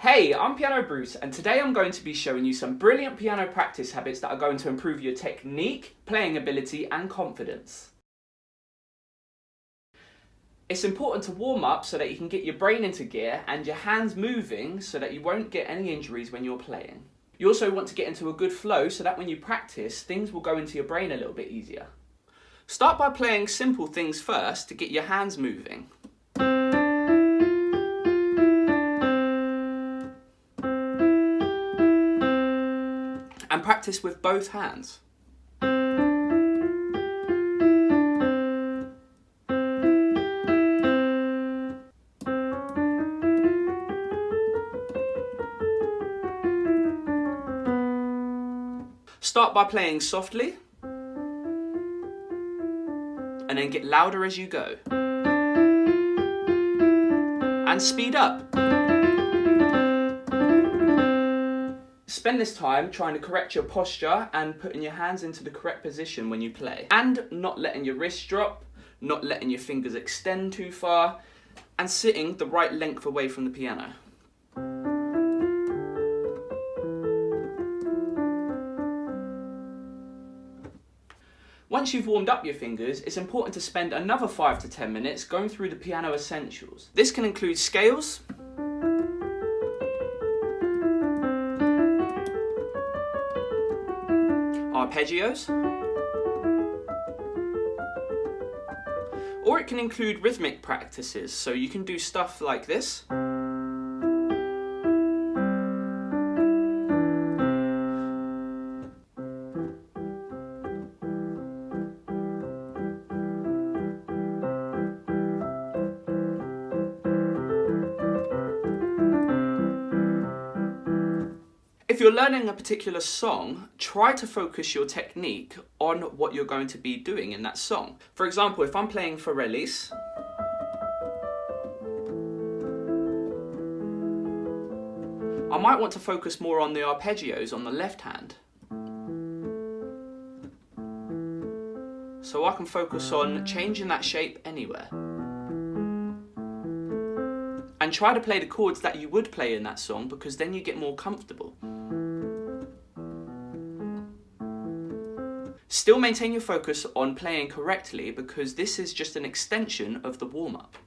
Hey, I'm PianoBruce, and today I'm going to be showing you some brilliant piano practice habits that are going to improve your technique, playing ability and confidence. It's important to warm up so that you can get your brain into gear and your hands moving so that you won't get any injuries when you're playing. You also want to get into a good flow so that when you practice, things will go into your brain a little bit easier. Start by playing simple things first to get your hands moving. And practice with both hands. Start by playing softly, and then get louder as you go. And speed up. Spend this time trying to correct your posture and putting your hands into the correct position when you play. And not letting your wrists drop, not letting your fingers extend too far, and sitting the right length away from the piano. Once you've warmed up your fingers, it's important to spend another 5 to 10 minutes going through the piano essentials. This can include scales, arpeggios, or it can include rhythmic practices, so you can do stuff like this. If you're learning a particular song, try to focus your technique on what you're going to be doing in that song. For example, if I'm playing Forellis, I might want to focus more on the arpeggios on the left hand. So I can focus on changing that shape anywhere. And try to play the chords that you would play in that song, because then you get more comfortable. Still maintain your focus on playing correctly, because this is just an extension of the warm-up.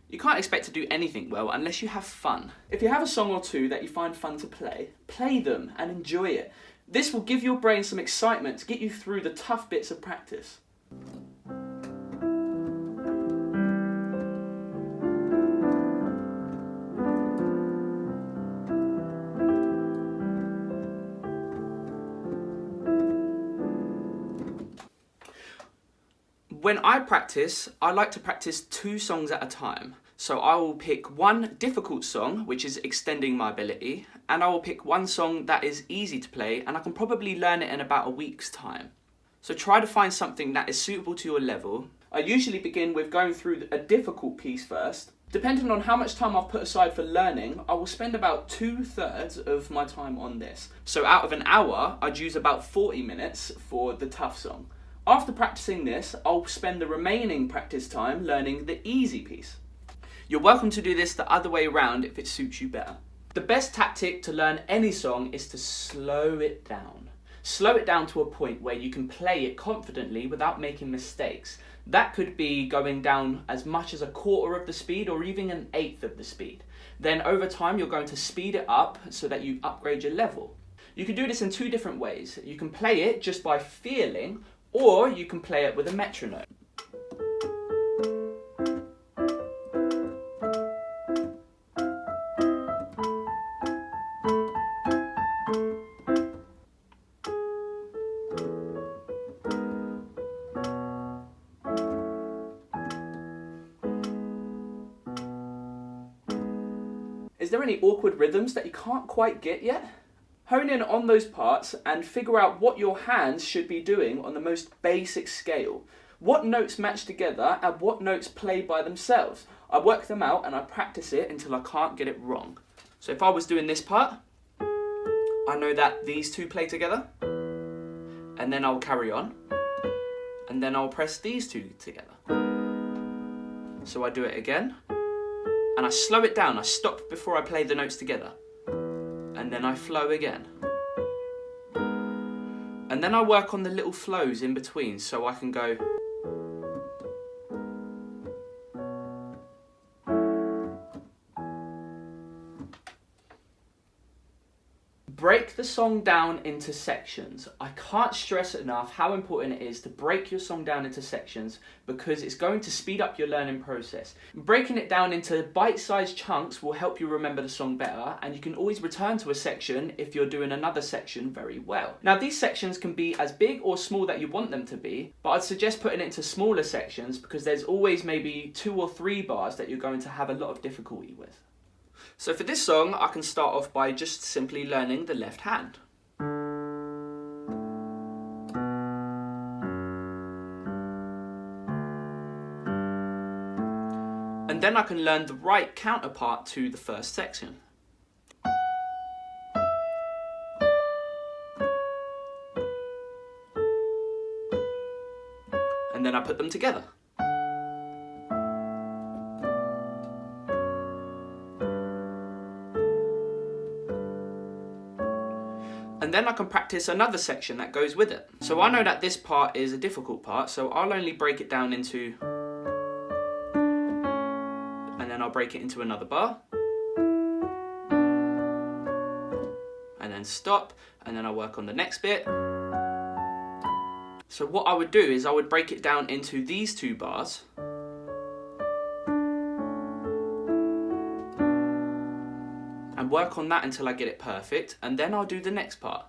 You can't expect to do anything well unless you have fun. If you have a song or two that you find fun to play them and enjoy it. This will give your brain some excitement to get you through the tough bits of practice. When I practice, I like to practice 2 songs at a time. So I will pick one difficult song, which is extending my ability, and I will pick one song that is easy to play, and I can probably learn it in about a week's time. So try to find something that is suitable to your level. I usually begin with going through a difficult piece first. Depending on how much time I've put aside for learning, I will spend about 2/3 of my time on this. So out of an hour, I'd use about 40 minutes for the tough song. After practicing this, I'll spend the remaining practice time learning the easy piece. You're welcome to do this the other way around if it suits you better. The best tactic to learn any song is to slow it down. Slow it down to a point where you can play it confidently without making mistakes. That could be going down as much as 1/4 of the speed or even 1/8 of the speed. Then over time, you're going to speed it up so that you upgrade your level. You can do this in 2 different ways. You can play it just by feeling, or you can play it with a metronome. Is there any awkward rhythms that you can't quite get yet? Hone in on those parts and figure out what your hands should be doing on the most basic scale. What notes match together and what notes play by themselves. I work them out and I practice it until I can't get it wrong. So if I was doing this part, I know that these 2 play together, and then I'll carry on, and then I'll press these 2 together. So I do it again, and I slow it down. I stop before I play the notes together. And then I flow again. And then I work on the little flows in between, so I can go. Break the song down into sections. I can't stress enough how important it is to break your song down into sections, because it's going to speed up your learning process. Breaking it down into bite-sized chunks will help you remember the song better, and you can always return to a section if you're doing another section very well. Now, these sections can be as big or small that you want them to be, but I'd suggest putting it into smaller sections because there's always maybe 2 or 3 bars that you're going to have a lot of difficulty with. So for this song, I can start off by just simply learning the left hand. And then I can learn the right counterpart to the first section. And then I put them together. And then I can practice another section that goes with it. So I know that this part is a difficult part, so I'll only break it down into, and then I'll break it into another bar, and then stop, and then I'll work on the next bit. So what I would do is I would break it down into these 2 bars, and work on that until I get it perfect, and then I'll do the next part.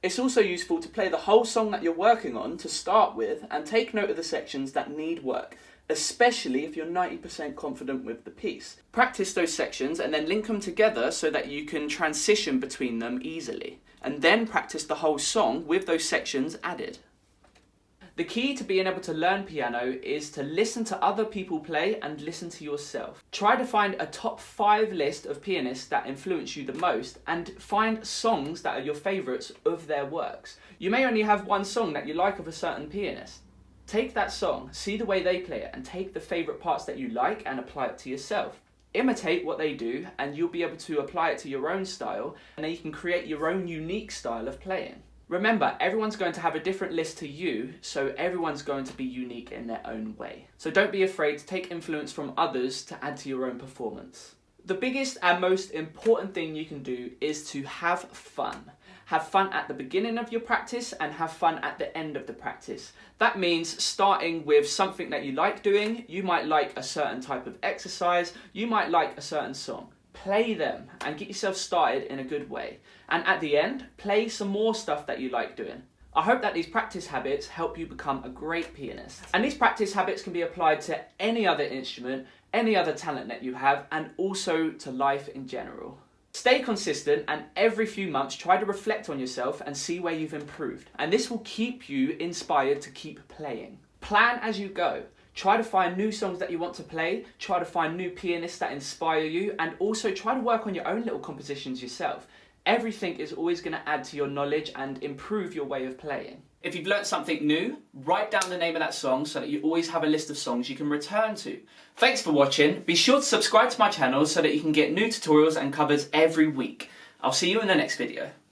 It's also useful to play the whole song that you're working on to start with and take note of the sections that need work, especially if you're 90% confident with the piece. Practice those sections and then link them together so that you can transition between them easily, and then practice the whole song with those sections added. The key to being able to learn piano is to listen to other people play and listen to yourself. Try to find a top 5 list of pianists that influence you the most and find songs that are your favourites of their works. You may only have one song that you like of a certain pianist. Take that song, see the way they play it, and take the favourite parts that you like and apply it to yourself. Imitate what they do and you'll be able to apply it to your own style, and then you can create your own unique style of playing. Remember, everyone's going to have a different list to you, so everyone's going to be unique in their own way. So don't be afraid to take influence from others to add to your own performance. The biggest and most important thing you can do is to have fun. Have fun at the beginning of your practice and have fun at the end of the practice. That means starting with something that you like doing. You might like a certain type of exercise, you might like a certain song. Play them and get yourself started in a good way. And at the end, play some more stuff that you like doing. I hope that these practice habits help you become a great pianist. And these practice habits can be applied to any other instrument, any other talent that you have, and also to life in general. Stay consistent and every few months try to reflect on yourself and see where you've improved. And this will keep you inspired to keep playing. Plan as you go. Try to find new songs that you want to play, try to find new pianists that inspire you, and also try to work on your own little compositions yourself. Everything is always going to add to your knowledge and improve your way of playing. If you've learnt something new, write down the name of that song so that you always have a list of songs you can return to. Thanks for watching. Be sure to subscribe to my channel so that you can get new tutorials and covers every week. I'll see you in the next video.